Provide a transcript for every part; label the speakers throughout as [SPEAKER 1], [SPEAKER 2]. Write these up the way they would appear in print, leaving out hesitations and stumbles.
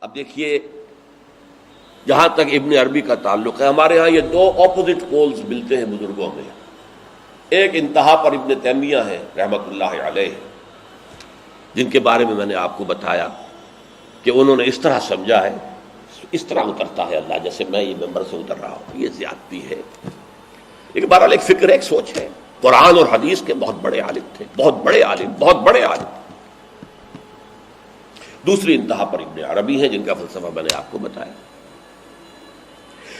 [SPEAKER 1] اب دیکھیے جہاں تک ابن عربی کا تعلق ہے، ہمارے ہاں یہ دو اپوزٹ پولز ملتے ہیں بزرگوں میں. ایک انتہا پر ابن تیمیہ ہے رحمۃ اللہ علیہ، جن کے بارے میں نے آپ کو بتایا کہ انہوں نے اس طرح سمجھا ہے، اس طرح اترتا ہے اللہ جیسے میں یہ ممبر سے اتر رہا ہوں، یہ زیادتی ہے. لیکن بہرحال ایک فکر ہے، ایک سوچ ہے. قرآن اور حدیث کے بہت بڑے عالم تھے، بہت بڑے عالم، بہت بڑے عالم. دوسری انتہا پر ابن عربی ہیں جن کا فلسفہ میں نے آپ کو بتایا.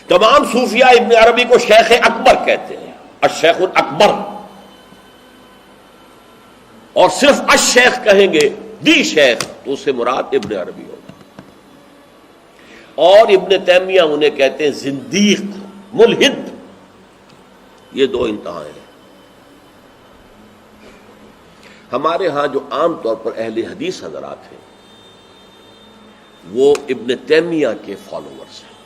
[SPEAKER 1] تمام صوفیاء ابن عربی کو شیخ اکبر کہتے ہیں، الشیخ الاکبر، اور صرف الشیخ کہیں گے، دی شیخ، تو اس سے مراد ابن عربی ہوگا. اور ابن تیمیہ انہیں کہتے ہیں زندیق، ملحد. یہ دو انتہائیں ہیں. ہمارے ہاں جو عام طور پر اہل حدیث حضرات ہیں وہ ابن تیمیہ کے فالوورز ہیں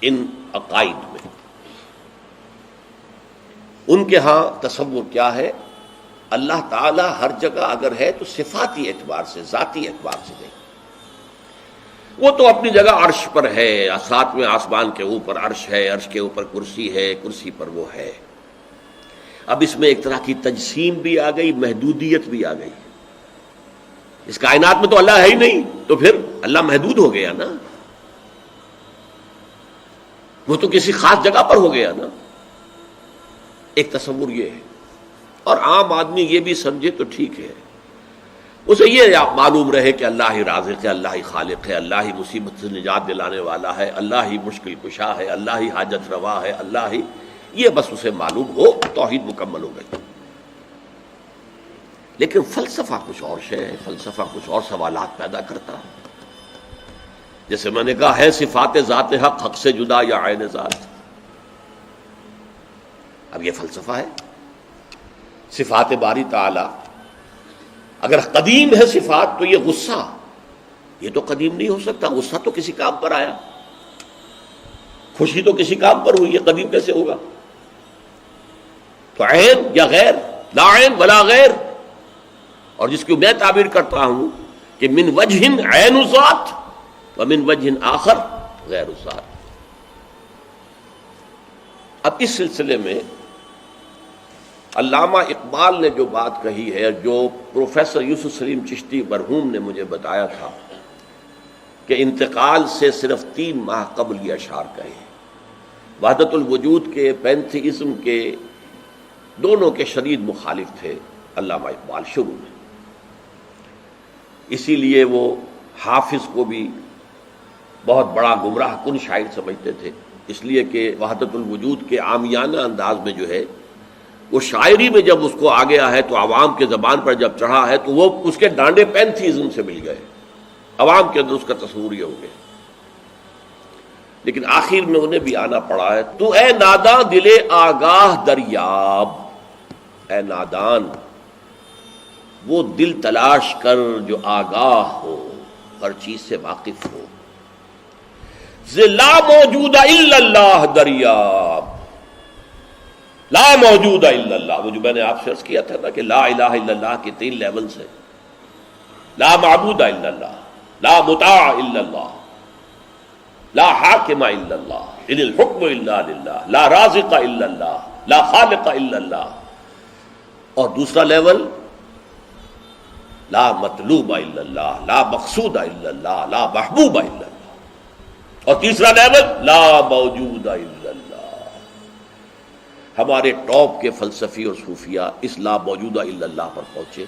[SPEAKER 1] ان عقائد میں. ان کے ہاں تصور کیا ہے؟ اللہ تعالی ہر جگہ اگر ہے تو صفاتی اعتبار سے، ذاتی اعتبار سے نہیں. وہ تو اپنی جگہ عرش پر ہے، ساتویں آسمان کے اوپر عرش ہے، عرش کے اوپر کرسی ہے، کرسی پر وہ ہے. اب اس میں ایک طرح کی تجسیم بھی آ گئی، محدودیت بھی آ گئی. اس کائنات میں تو اللہ ہے ہی نہیں، تو پھر اللہ محدود ہو گیا نا، وہ تو کسی خاص جگہ پر ہو گیا نا. ایک تصور یہ ہے. اور عام آدمی یہ بھی سمجھے تو ٹھیک ہے، اسے یہ معلوم رہے کہ اللہ ہی رازق ہے، اللہ ہی خالق ہے، اللہ ہی مصیبت سے نجات دلانے والا ہے، اللہ ہی مشکل کشا ہے، اللہ ہی حاجت روا ہے، اللہ ہی، یہ بس اسے معلوم ہو، توحید مکمل ہو گئی. لیکن فلسفہ کچھ اور شے ہے، فلسفہ کچھ اور سوالات پیدا کرتا ہے. جیسے میں نے کہا ہے صفات ذات حق حق سے جدا یا عین ذات. اب یہ فلسفہ ہے. صفات باری تعالی اگر قدیم ہے صفات تو یہ غصہ، یہ تو قدیم نہیں ہو سکتا. غصہ تو کسی کام پر آیا، خوشی تو کسی کام پر ہوئی، یہ قدیم کیسے ہوگا؟ تو عین یا غیر، لا عین ولا غیر. اور جس کو میں تعبیر کرتا ہوں کہ من وجہ عین ذات ومن وجہ آخر غیر ذات. اب اس سلسلے میں علامہ اقبال نے جو بات کہی ہے، جو پروفیسر یوسف سلیم چشتی مرحوم نے مجھے بتایا تھا کہ انتقال سے صرف 3 ماہ قبل یہ اشعار کہے. وحدت الوجود کے، پینتھیزم کے، دونوں کے شدید مخالف تھے علامہ اقبال شروع میں. اسی لیے وہ حافظ کو بھی بہت بڑا گمراہ کن شاعر سمجھتے تھے، اس لیے کہ وحدت الوجود کے عامیانہ انداز میں جو ہے وہ شاعری میں جب اس کو آ گیا ہے تو عوام کے زبان پر جب چڑھا ہے تو وہ اس کے ڈانڈے پینتھیزم سے مل گئے، عوام کے اندر اس کا تصور یہ ہو گیا. لیکن آخر میں انہیں بھی آنا پڑا ہے. تو اے ناداں دل آگاہ دریاب، اے نادان وہ دل تلاش کر جو آگاہ ہو، ہر چیز سے واقف ہو. لا موجود الا اللہ دریاب، لا موجود الا اللہ. وہ جو میں نے آپ سے عرض کیا تھا نا کہ لا الہ الا اللہ کے 3 لیولز ہیں. لا معبود الا اللہ، لا مطاع الا اللہ، لا حاکم الا اللہ، ان الحکم الا للہ، لا رازق الا اللہ، لا خالق الا اللہ. اور دوسرا لیول لا مطلوب الا اللہ، لا مقصود الا اللہ، لا محبوب الا اللہ. اور تیسرا لیول لا موجود الا اللہ. ہمارے ٹاپ کے فلسفی اور صوفیاء اس لا موجودہ الا اللہ پر پہنچے.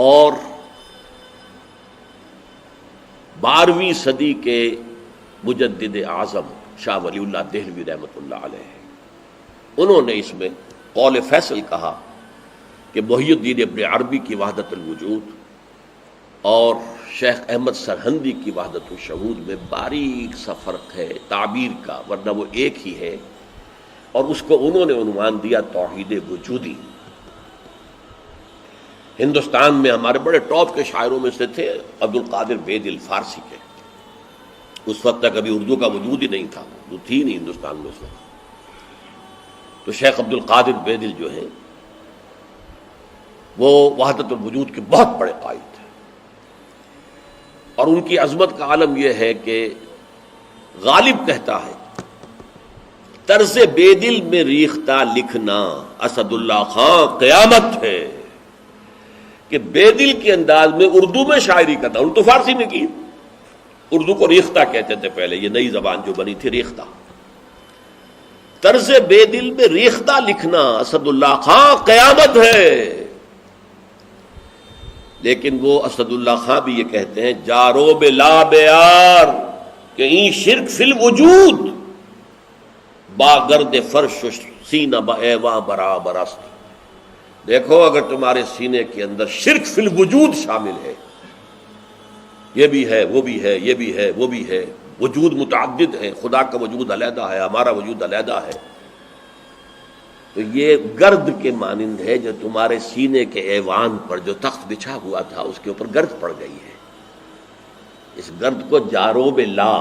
[SPEAKER 1] اور 12ویں صدی کے مجدد اعظم شاہ ولی اللہ دہلوی رحمۃ اللہ علیہ، انہوں نے اس میں قول فیصل کہا کہ محی الدین ابن عربی کی وحدت الوجود اور شیخ احمد سرہندی کی وحدت الشہود میں باریک سا فرق ہے تعبیر کا، ورنہ وہ ایک ہی ہے. اور اس کو انہوں نے عنوان دیا توحید وجودی. ہندوستان میں ہمارے بڑے ٹاپ کے شاعروں میں سے تھے عبد القادر بید الفارسی کے. اس وقت تک ابھی اردو کا وجود ہی نہیں تھا، اردو تھی نہیں ہندوستان میں اس وقت. تو شیخ عبد القادر بیدل جو ہیں وہ وحدت الوجود کے بہت بڑے قائد تھے. اور ان کی عظمت کا عالم یہ ہے کہ غالب کہتا ہے طرز بے دل میں ریختہ لکھنا اسد اللہ خان قیامت ہے، کہ بے دل کے انداز میں اردو میں شاعری کرتا، اردو فارسی میں کی، اردو کو ریختہ کہتے تھے پہلے، یہ نئی زبان جو بنی تھی ریختہ، طرز بے دل میں ریختہ لکھنا اسد اللہ خان قیامت ہے۔ لیکن وہ اسد اللہ خان بھی یہ کہتے ہیں جارو بلا بیار کہ این شرک فی الوجود با گرد فرش سینہ با ایواں برابر است۔ دیکھو اگر تمہارے سینے کے اندر شرک فی الوجود شامل ہے، یہ بھی ہے وہ بھی ہے یہ بھی ہے وہ بھی ہے، وجود متعدد ہے، خدا کا وجود علیحدہ ہے، ہمارا وجود علیحدہ ہے، تو یہ گرد کے مانند ہے جو تمہارے سینے کے ایوان پر جو تخت بچھا ہوا تھا اس کے اوپر گرد پڑ گئی ہے۔ اس گرد کو جاروب لا،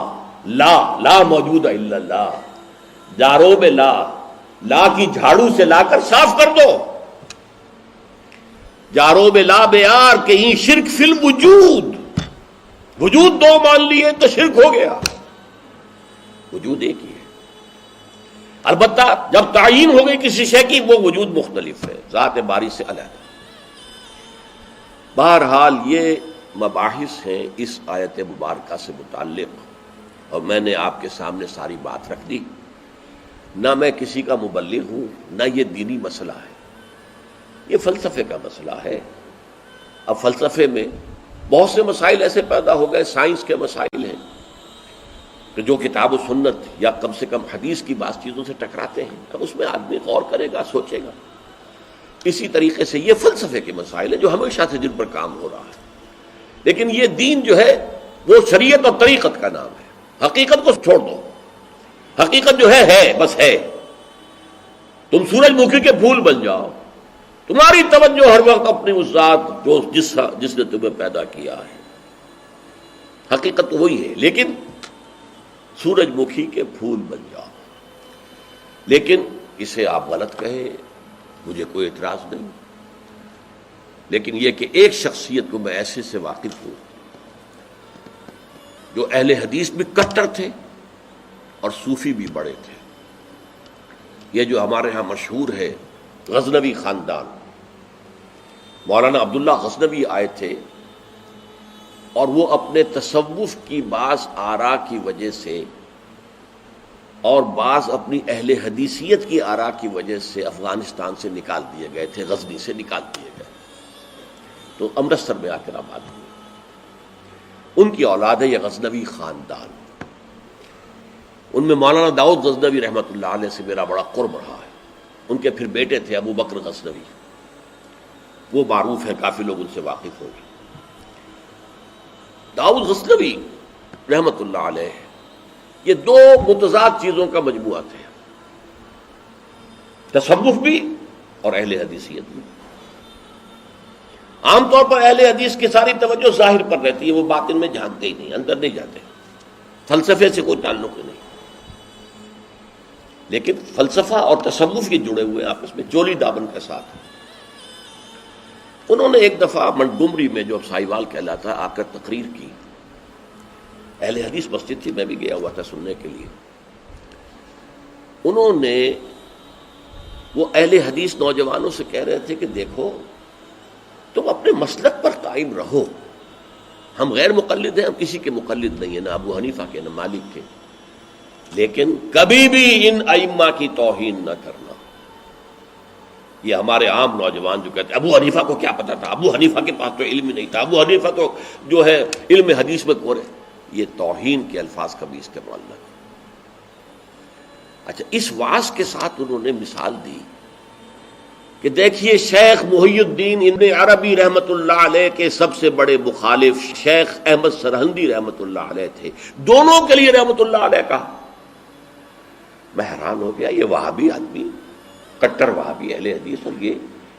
[SPEAKER 1] لا موجود ہے الا اللہ، جاروب لا کی جھاڑو سے لا کر صاف کر دو، جاروب لا بیار کہ یہ شرک فی الوجود، وجود دو مان لیے تو شرک ہو گیا، وجود ایک ہی ہے۔ البتہ جب تعین ہو گئی کسی شے کی وہ وجود مختلف ہے، ذات باری سے علیحدہ۔ بہرحال یہ مباحث ہیں اس آیت مبارکہ سے متعلق، اور میں نے آپ کے سامنے ساری بات رکھ دی۔ نہ میں کسی کا مبلغ ہوں، نہ یہ دینی مسئلہ ہے، یہ فلسفے کا مسئلہ ہے۔ اب فلسفے میں بہت سے مسائل ایسے پیدا ہو گئے، سائنس کے مسائل ہیں کہ جو کتاب و سنت یا کم سے کم حدیث کی بعض چیزوں سے ٹکراتے ہیں، اب اس میں آدمی غور کرے گا، سوچے گا۔ اسی طریقے سے یہ فلسفے کے مسائل ہیں جو ہمیشہ سے جن پر کام ہو رہا ہے، لیکن یہ دین جو ہے وہ شریعت اور طریقت کا نام ہے۔ حقیقت کو چھوڑ دو، حقیقت جو ہے بس ہے۔ تم سورج مکھی کے پھول بن جاؤ، تمہاری توجہ ہر وقت اپنی اس ذات جو جس نے تمہیں پیدا کیا ہے، حقیقت تو وہی ہے، لیکن سورج مکھی کے پھول بن جاؤ۔ لیکن اسے آپ غلط کہیں، مجھے کوئی اعتراض نہیں، لیکن یہ کہ ایک شخصیت کو میں ایسے سے واقف ہوں جو اہل حدیث بھی کٹر تھے اور صوفی بھی بڑے تھے۔ یہ جو ہمارے ہاں مشہور ہے غزنوی خاندان، مولانا عبداللہ غزنوی آئے تھے اور وہ اپنے تصوف کی بعض آراء کی وجہ سے اور بعض اپنی اہل حدیثیت کی آراء کی وجہ سے افغانستان سے نکال دیے گئے تھے، غزنی سے نکال دیے گئے، تو امرتسر میں آ کر آباد ہوئے۔ ان کی اولاد ہے یہ غزنوی خاندان۔ ان میں مولانا داؤد غزنوی رحمۃ اللہ علیہ سے میرا بڑا قرب رہا ہے۔ ان کے پھر بیٹے تھے ابو بکر غزنوی، وہ معروف ہیں، کافی لوگ ان سے واقف ہوں گے۔ داؤد غزنوی رحمۃ اللہ علیہ یہ دو متضاد چیزوں کا مجموعہ تھے، تصوف بھی اور اہل حدیثیت بھی۔ عام طور پر اہل حدیث کی ساری توجہ ظاہر پر رہتی ہے، وہ باطن میں جھانکتے ہی نہیں، اندر نہیں جاتے، فلسفے سے کوئی تعلق ہی نہیں۔ لیکن فلسفہ اور تصوف یہ جڑے ہوئے آپس میں چولی دامن کے ساتھ۔ انہوں نے ایک دفعہ منٹگمری میں جو اب سائیوال کہلاتا آ کر تقریر کی، اہل حدیث مسجد تھی، میں بھی گیا ہوا تھا سننے کے لیے۔ انہوں نے وہ اہل حدیث نوجوانوں سے کہہ رہے تھے کہ دیکھو تم اپنے مسلک پر قائم رہو، ہم غیر مقلد ہیں، ہم کسی کے مقلد نہیں ہیں، نہ ابو حنیفہ کے نہ مالک کے، لیکن کبھی بھی ان ائمہ کی توہین نہ کرنا۔ یہ ہمارے عام نوجوان جو کہتے ہیں ابو حنیفہ کو کیا پتا تھا، ابو حنیفہ کے پاس تو علم ہی نہیں تھا، ابو حنیفہ تو جو ہے علم حدیث میں کورے، یہ توہین کے الفاظ کبھی استعمال نہ کریں۔ اچھا، اس واعظ کے ساتھ انہوں نے مثال دی کہ دیکھیے شیخ محی الدین ابن عربی رحمۃ اللہ علیہ کے سب سے بڑے مخالف شیخ احمد سرہندی رحمۃ اللہ علیہ تھے، دونوں کے لیے رحمۃ اللہ علیہ کہا۔ میں حیران ہو گیا، یہ وہابی آدمی، کٹر وہابی اہل حدیث، اور یہ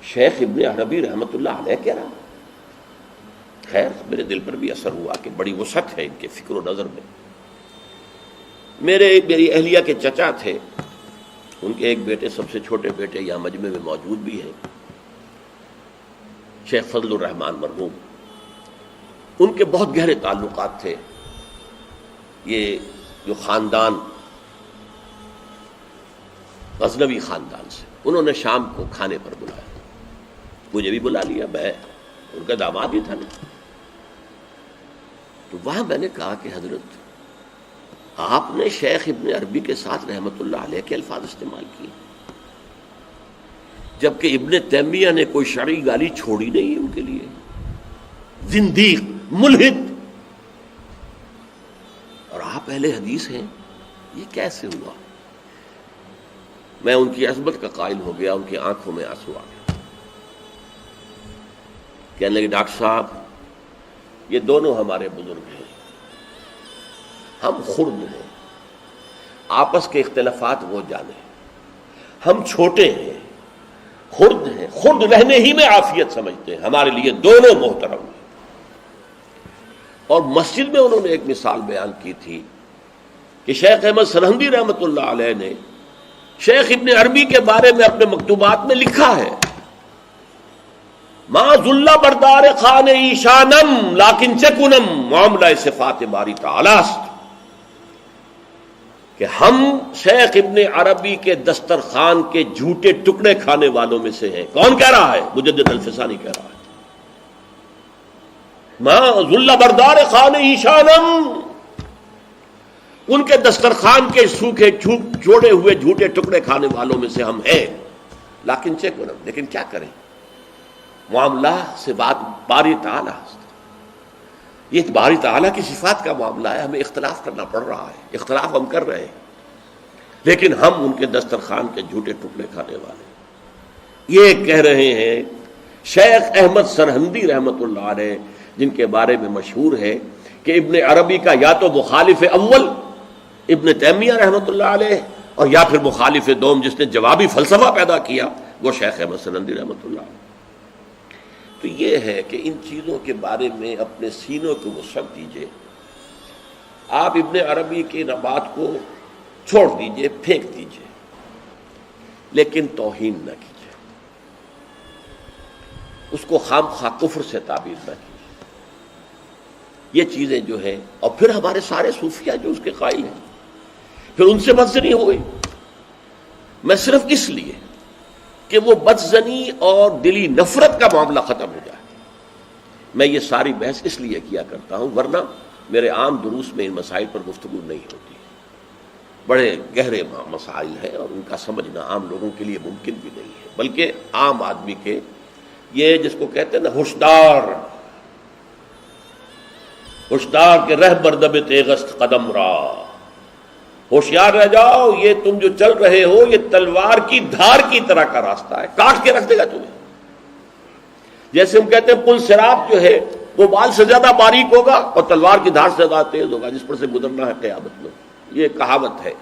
[SPEAKER 1] شیخ ابن عربی رحمۃ اللہ علیہ کہہ رہا۔ خیر میرے دل پر بھی اثر ہوا کہ بڑی وسعت ہے ان کے فکر و نظر میں۔ میری اہلیہ کے چچا تھے، ان کے ایک بیٹے، سب سے چھوٹے بیٹے یہاں مجمع میں موجود بھی ہیں، شیخ فضل الرحمان مرحوم۔ ان کے بہت گہرے تعلقات تھے یہ جو خاندان غزنوی خاندان سے. انہوں نے شام کو کھانے پر بلایا, مجھے بھی بلا لیا, میں ان کا داماد ہی تھا نا. تو وہاں میں نے کہا کہ حضرت آپ نے شیخ ابن عربی کے ساتھ رحمت اللہ علیہ کے الفاظ استعمال کیے, جبکہ ابن تیمیہ نے کوئی شرعی گالی چھوڑی نہیں ان کے لیے. زندیق, ملحد, اور آپ اہل حدیث ہیں, یہ کیسے ہوا؟ میں ان کی عظمت کا قائل ہو گیا, ان کی آنکھوں میں آنسو آ گیا. کہنے لگے ڈاکٹر صاحب یہ دونوں ہمارے بزرگ ہیں, ہم خرد ہیں, آپس کے اختلافات وہ جانے, ہم چھوٹے ہیں, خرد ہیں, خرد رہنے ہی میں عافیت سمجھتے ہیں, ہمارے لیے دونوں محترم ہیں. اور مسجد میں انہوں نے ایک مثال بیان کی تھی کہ شیخ احمد سرہندی رحمۃ اللہ علیہ نے شیخ ابن عربی کے بارے میں اپنے مکتوبات میں لکھا ہے ما ذل بردار خان ایشانم لیکن چکنم معاملہ صفات باری تعالی است, کہ ہم شیخ ابن عربی کے دسترخوان کے جھوٹے ٹکڑے کھانے والوں میں سے ہیں. کون کہہ رہا ہے؟ مجدد الفسانی کہہ رہا ہے. ما ذل بردار خان ایشانم, ان کے دسترخوان کے سوکھے جوڑے ہوئے جھوٹے ٹکڑے کھانے والوں میں سے ہم ہیں. لیکن چکنم, لیکن کیا کریں, معاملہ سے بات باری تعالی, یہ باری تعالیٰ کی صفات کا معاملہ ہے, ہمیں اختلاف کرنا پڑ رہا ہے, اختلاف ہم کر رہے ہیں, لیکن ہم ان کے دسترخوان کے جھوٹے ٹکڑے کھانے والے. یہ کہہ رہے ہیں شیخ احمد سرہندی رحمۃ اللہ علیہ, جن کے بارے میں مشہور ہے کہ ابن عربی کا یا تو مخالف اول ابن تیمیہ رحمۃ اللہ علیہ, اور یا پھر مخالف دوم جس نے جوابی فلسفہ پیدا کیا وہ شیخ احمد سرہندی رحمۃ اللہ علیہ. تو یہ ہے کہ ان چیزوں کے بارے میں اپنے سینوں کو وسعت دیجیے. آپ ابن عربی کی بات کو چھوڑ دیجیے, پھینک دیجیے, لیکن توہین نہ کیجیے, اس کو خام خواہ کفر سے تعبیر نہ کیجیے. یہ چیزیں جو ہیں, اور پھر ہمارے سارے صوفیہ جو اس کے قائل ہیں, پھر ان سے بدزنی ہو گئی. میں صرف اس لیے کہ وہ بدزنی اور دلی نفرت کا معاملہ ختم ہو جائے, میں یہ ساری بحث اس لیے کیا کرتا ہوں, ورنہ میرے عام دروس میں ان مسائل پر گفتگو نہیں ہوتی. بڑے گہرے مسائل ہیں اور ان کا سمجھنا عام لوگوں کے لیے ممکن بھی نہیں ہے, بلکہ عام آدمی کے, یہ جس کو کہتے ہیں نا ہوشدار, ہوشدار کے رہ بردب تیغست قدم را, ہوشیار رہ جاؤ, یہ تم جو چل رہے ہو یہ تلوار کی دھار کی طرح کا راستہ ہے, کاٹ کے رکھ دے گا تمہیں. جیسے ہم کہتے ہیں پل صراط جو ہے وہ بال سے زیادہ باریک ہوگا اور تلوار کی دھار سے زیادہ تیز ہوگا, جس پر سے گزرنا ہے قیامت میں. یہ کہاوت ہے.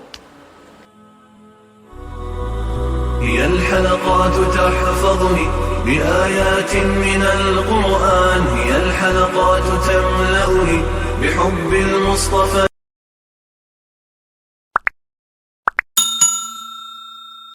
[SPEAKER 2] هي الحلقات تحفظني بآيات من القرآن, هي الحلقات تملأني بحب المصطفى